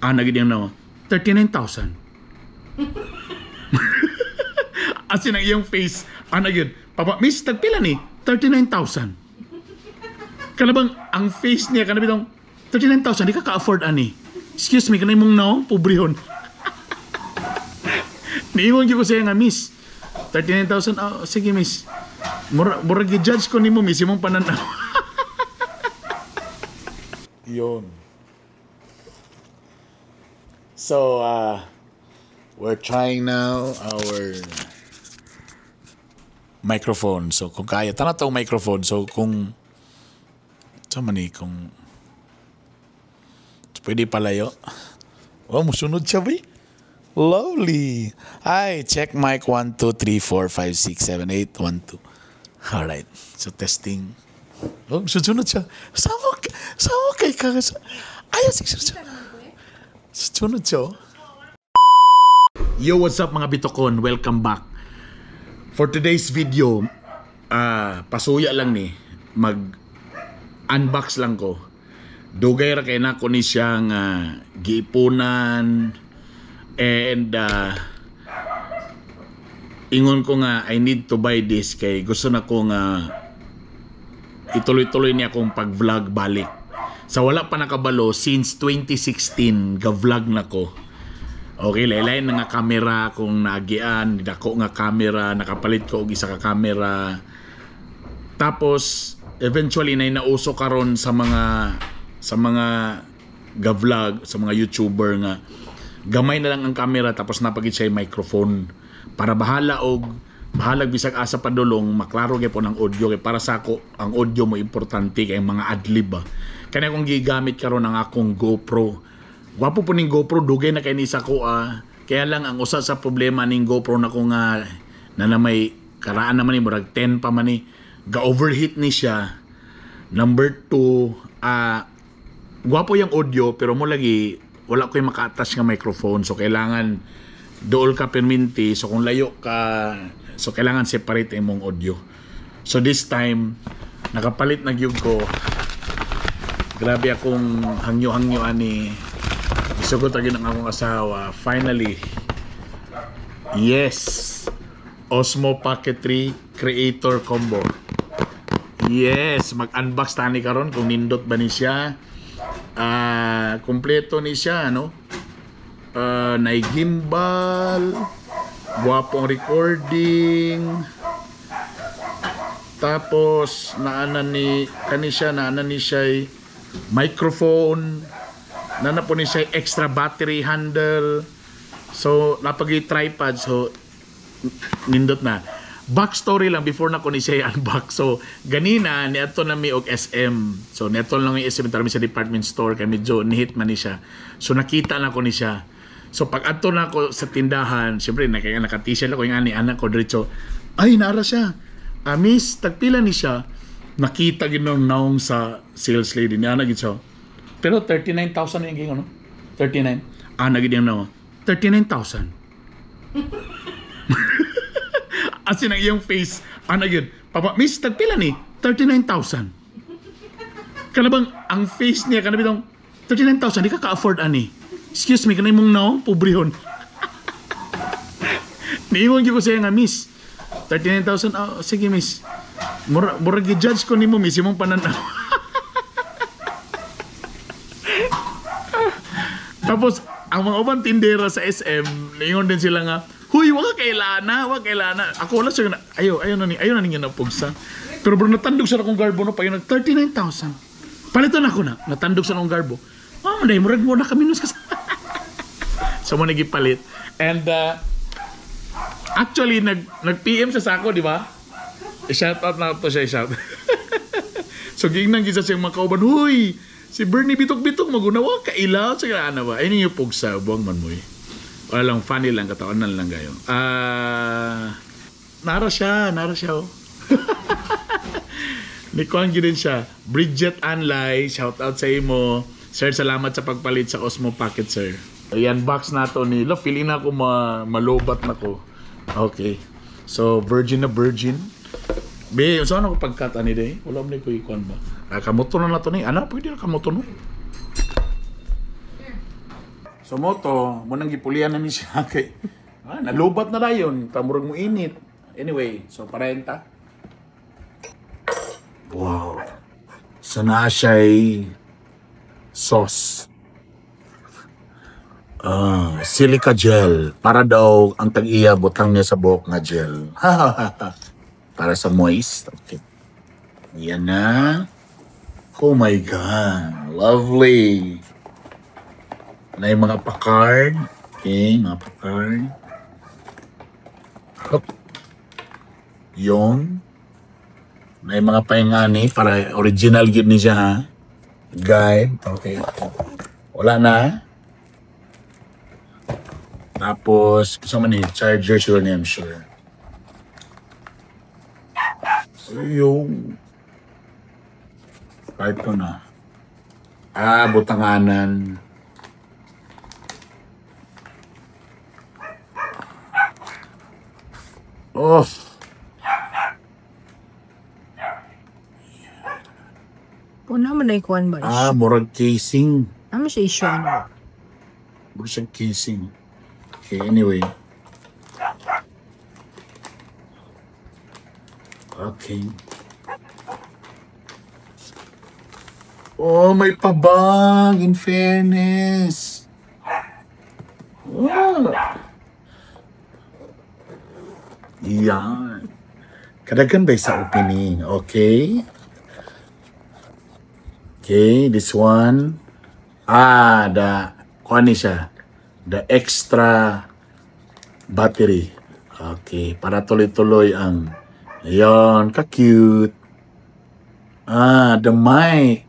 Nagid yung no, 39,000. As in ang iyong face, nagid, Papa, miss, tagpila ni, 39,000. Kanabang, ang face niya, kanabang, 39,000, di ka ka-afford, ani. Excuse me, kanay mong no, pobrehon. Niingon ko siya nga, miss, 39,000, sige, miss. Murag i-judge ko ni mo, miss, yung pananaw. Yun. So, we're trying now our microphone. So, kung kaya, tana itong microphone. So, kung, sama ni, kung, pwede palayo. Oh, musunod siya, ba? Lovely. Hi, check mic 1, 2, 3, 4, 5, 6, 7, 8, 1, 2. Alright. So, testing. Oh, susunod siya. Sama kay ka. Ayaw, susunod. Susunod siya. Yo, what's up mga bitokon? Welcome back. For today's video, pasuya lang ni. Mag-unbox lang ko. Dugay ra kay nako ni siyang giipunan. And ingon ko nga, I need to buy this kay gusto na ko nga ituloy-tuloy niya akong pag-vlog balik. Sa wala pa nakabalo, since 2016, ga-vlog na ko. Okay, laylay na nga camera kung naagian, dako nga camera, nakapalit ko og isa ka camera. Tapos, eventually, na nauso karon sa mga ga-vlog, sa mga YouTuber nga, gamay na lang ang camera tapos napagit siya yung microphone. Para bahalag bisag asa padulong maklaro gyud po ng audio kay para sa ako ang audio mo importante kay mga adlib ba kani akong gigamit karon ang akong GoPro. Gwapo po ning GoPro, dugay na kay ni sa ko kaya lang ang usa sa problema ning GoPro na ko nga na may karaan naman ni murag 10 pa man ni ga-overheat ni siya. Number 2, gwapo yung audio pero mo lagi wala ko yung maka-attach nga microphone, so kailangan dool ka perminti, so kung layo ka, so kailangan separate imong audio. So this time nakapalit na gyud ko. Grabe akong hangyo ani. Gusto ko tagin ang akong asawa. Finally, yes, Osmo Pocket 3 Creator Combo. Yes, mag-unbox tani karon kung nindot ba ni siya. Kompleto ni siya, no? Nay gimbal, guwapong recording, tapos naana ni siya microphone, naana po ni siya extra battery handle, so napagi tripod, so nindot na. Backstory lang before na ko ni siya unbox. So ganina ni ato na mi og SM. So neto lang yung SM tarmi sa department store kay medyo nihit man ni siya. So nakita na ko ni siya. So pag ato na ko sa tindahan, syempre naka-t-shirt ako yung anak ko diretso. Ay nara siya. Miss, tagpila ni siya. Nakita ginong naong sa sales lady ni ana gid siya. Pero 39,000 na yung gingon, no? 39. Nagid yung no. 39,000. As in ang iyong face, nagid, Papa, miss, tagpila ni, 39,000. Kanabang, ang face niya, kanabang, 39,000, di ka ka-afford, ani. Excuse me, kanay mong no, pobrehon. Niingon ko siya nga, miss, 39,000, sige, miss. Murag i-judge ko ni mo, miss, yung pananaw. Tapos, ang mga ubang tindera sa SM, niingon din sila nga, huy, wag kailana. Ako wala siya, ayaw na niya napugsa. Pero bro, natandog siya akong garbo, no, pa yun, 39,000. Palitan ako na, natandog siya akong garbo. Manday, murag mo na kami nus kasi. So, mo nagipalit. And, actually, nag-PM siya sa ako, di ba? I-shout out na ito siya, i-shout. So, gingnan gisa siyang makauban, huy, si Bernie bitok-bitok, magunawa, kailaw, sige na ba? Ayun yung pugsa, buwang man mo eh. Wala lang, funny lang, katawanan lang kayo. Nara siya, oh. Nikuhan din siya. Bridget Anlay, shout out sa imo. Sir, salamat sa pagpalit sa Osmo Pocket, sir. Ayan, box na to ni. Lo, feeling na ako malobat na ko. Okay. So, virgin na virgin. Be, saan ako pagkat ani day? Wala mo na ko ikuan ba? Kamoto na to ni. Ano, pwede na kamoto no? So moto, mo nang gipulian na ni siya kay nalubat na dayon, tamurag mo init. Anyway, so parenta. Wow. So na siya'y sauce. Silica gel. Para daw ang tag-iya butang niya sa buhok nga gel. Para sa moist. Okay. Yan na. Oh my God. Lovely. Na yung mga pakard. Okay, mga pakard. Hop. Yun. Na yung mga paingani para original gid ni siya ha. Guide. Okay. Wala na. Tapos, kasama ni charger sure niya, I'm sure. So, yung kahit ko na. Butanganan. Oh. Kung naman na ikuan ba? Murag casing. Ano siya issue ano? Murag siyang casing. Okay, anyway. Okay. Oh, may pabag, in fairness. Oh. Yan. Kadagan ba sa opening? Okay. Okay, this one. Kuha ni siya. The extra battery. Okay, para tuloy-tuloy ang ayan, ka-cute. The mic.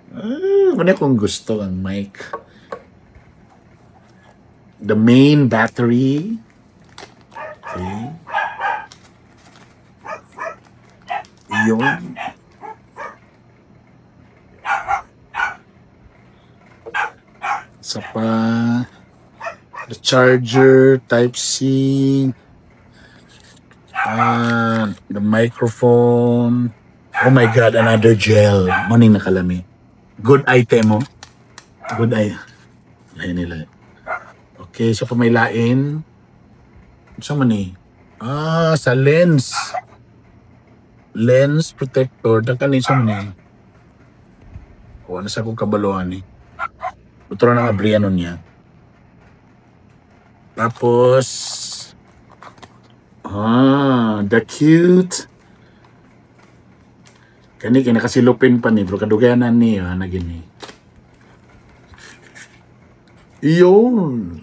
Ano kung gusto ang mic. The main battery. Okay. Yun. Isa pa. The charger, Type-C. The microphone. Oh my God, another gel. Maning nakalami. Good item, oh. Good item. Lain nila. Okay, so pa may lain. Saan man eh? Sa lens. Lens protector. Dagkan sa man eh. Ano sa akong kabaluan eh. Ito na nga brianon niya. Tapos, the cute. Kani nakasilupin pa ni, pero kadugayanan niya, na gini. Iyon.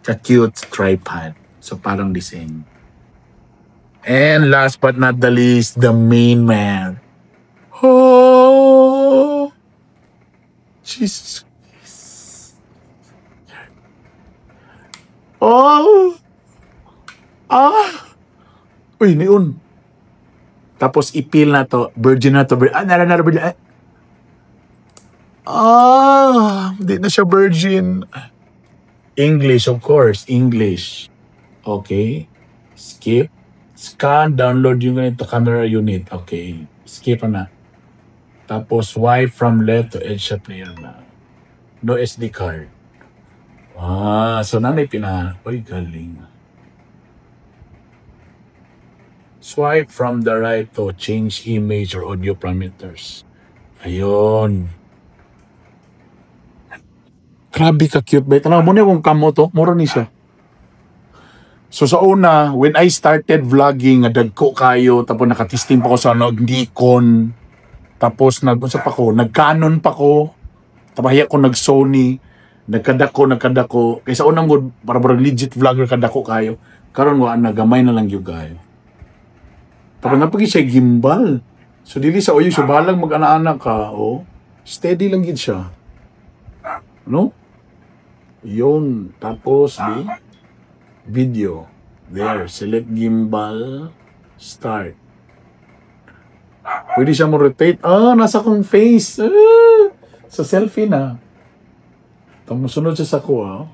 Ka-cute tripod. So, parang design. And last but not the least, the main man. Oh! Jesus. Oh! Uy, niun. Tapos ipil na to. Virgin na to. Nara virgin. Hindi na siya virgin. English, of course. English. Okay. Skip. Scan, download yung ganito camera unit. Okay. Skip na. Tapos swipe from left to edge sa player na. No SD card. So nanay Uy, galing. Swipe from the right to change image or audio parameters. Ayun. Grabe ka cute ba? Tanaw mo na kung kamo to. Mura ni siya. So sa una, when I started vlogging, dagko kayo, tapos nakatesting pa ko sa Nikon, tapos nag-Canon pa ko, tapos ko nag-Sony, nagkadako, kaysa unang good, para legit vlogger kadako kayo, karon wa nagamay na lang yung kayo. Tapos napagi siya gimbal. So dili sa oyo, so balang mag-ana-ana ka, steady lang gid siya. No? Yun, tapos video. There, select gimbal, start. Pwede siya mo rotate. Nasa kong face. Sa selfie na. Tapos sunod siya sa ko,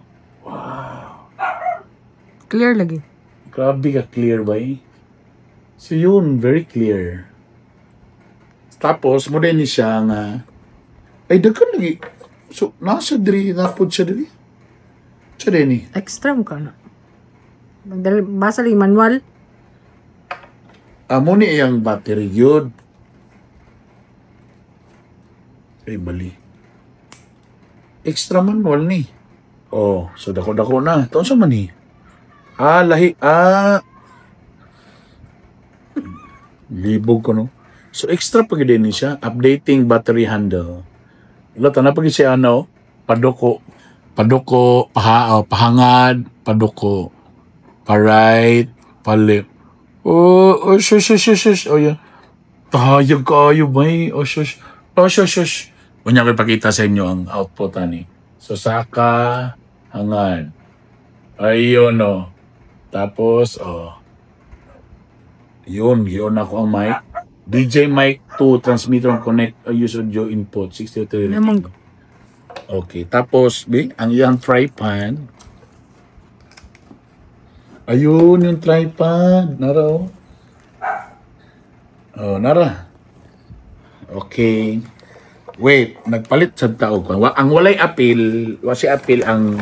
Wow. Clear lagi. Grabe ka clear ba So yun, very clear. Tapos, mo din siya nga Ay, daghan lagi. So, nasa diri, napod siya diri. Sa dini. Extra mo ka na. Basa lang yung manual. Amo ni iyang battery yun. Ay, bali. Extra manual ni. Oh, so dako-dako na. Taon sa man ni? Lahi. Libog ko, no? So, extra pa din siya. Updating battery handle. Wala, na pag siya, padoko, pahangad, padoko, pa-right, pa-left. Shush. Oh, yan. Tahayag kayo, bay. Shush. Unya ko ipakita sa inyo ang output, ani. So, saka, hangad. Ayun, Tapos, yun ako ang mic. DJ mic 2, transmitter and connect, use audio input, 63. Namang Okay, tapos, ang iyang tripod. Ayun, yung tripod. Nara, nara. Okay. Wait, nagpalit sa tao ko. Ang walay appeal, wasi appeal ang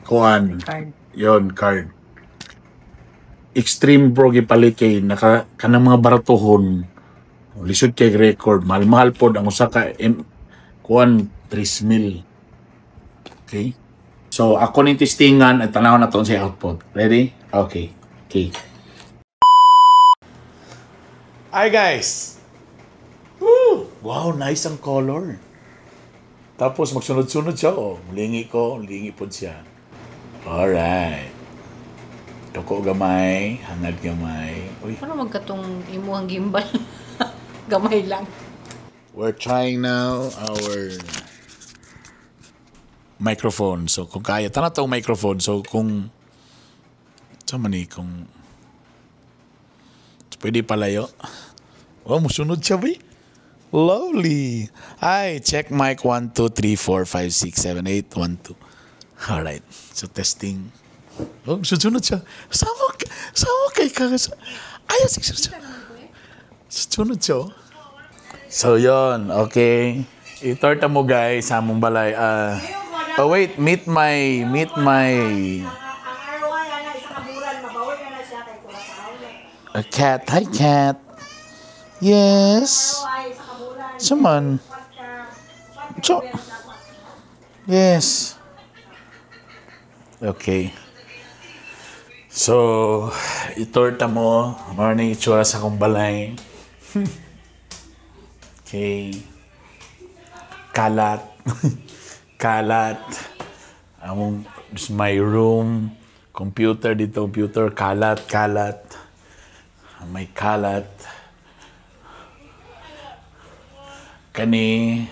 kuan. card. Yon, card. Extreme Pro gipalit kay kanang mga baratuhon. Lisod kay record. Mahal pod ang usa ka kuan 3,000. Okay? So, ako ni testingan at tanaw na to sa output. Ready? Okay. Hi guys! Woo! Wow, nice ang color. Tapos magsunod-sunod siya. Lingi po siya. Alright. Doko gamay, hangad gamay. Uy. Paano magkatong imuhang gimbal? Gamay lang. We're trying now our microphone. So, kung kaya, tana tong microphone. So, kung pwede palayo. Oh, musunod siya, ba? Lovely. Hi, check mic 1, 2, 3, 4, 5, 6, 7, 8, 1, 2. Alright. So, testing. Oh, susunod siya. Sama kay kagas. Ayaw, susunod siya. So, yon. Okay. Itorta mo, guys, sa among balay. Wait. Meet my... A cat. Hi, cat. Yes. Saman. Yes. Okay. So, itorta mo. Morning itsura sa akong balay. Okay. Kalat. This is my room. Computer dito. Kalat. May kalat. Kani,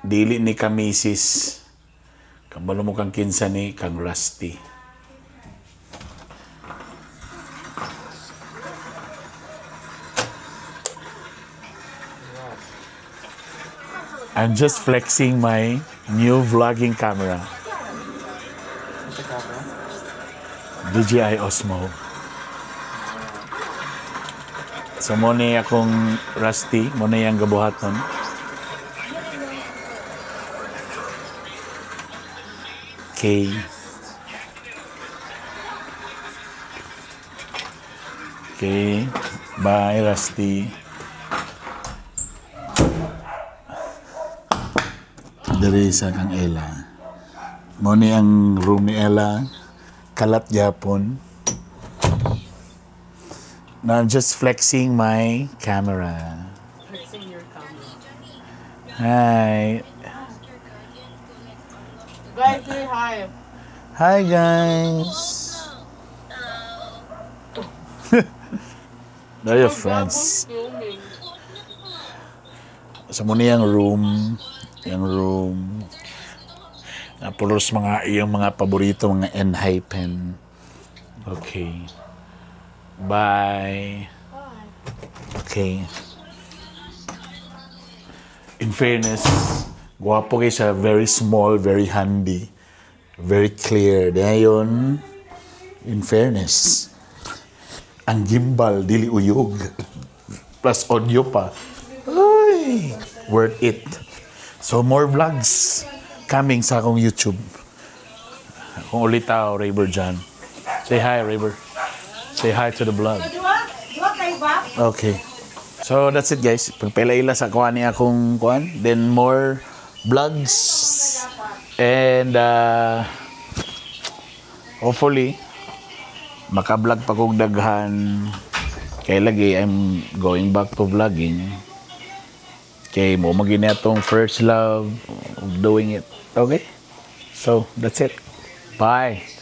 dili ni kamisis. Kambalo mo kang kinsa ni kang Rusty. I'm just flexing my new vlogging camera. DJI Osmo. So, mo na akong Rusty. Mo na yung gabuhaton. Okay. Bye, Rusty. Dari sa kang Ella. Mo na ang room ni Ella. Kalat Japon. Now I'm just flexing my camera. Flexing your camera. Hi. Guys, say hi. Hi, guys. They're your friends. So, muna yung room. Napulos yung mga paborito, mga Enhypen. Okay. Bye. Okay. In fairness, guwapo kayo siya. Very small, very handy. Very clear. Dayon, in fairness, ang gimbal, dili uyog. Plus audio pa. Ay! Worth it. So more vlogs coming sa akong YouTube. Kung ulit tao, Rayber John. Say hi, Rayber. Say hi to the vlog. Okay. So that's it guys. Pagpailaila sa kuha niya akong kuhan. Then more vlogs. And hopefully maka-vlog pa kong daghan. Kaya lagi I'm going back to vlogging. Kaya mo maging itong first love of doing it. Okay? So that's it. Bye.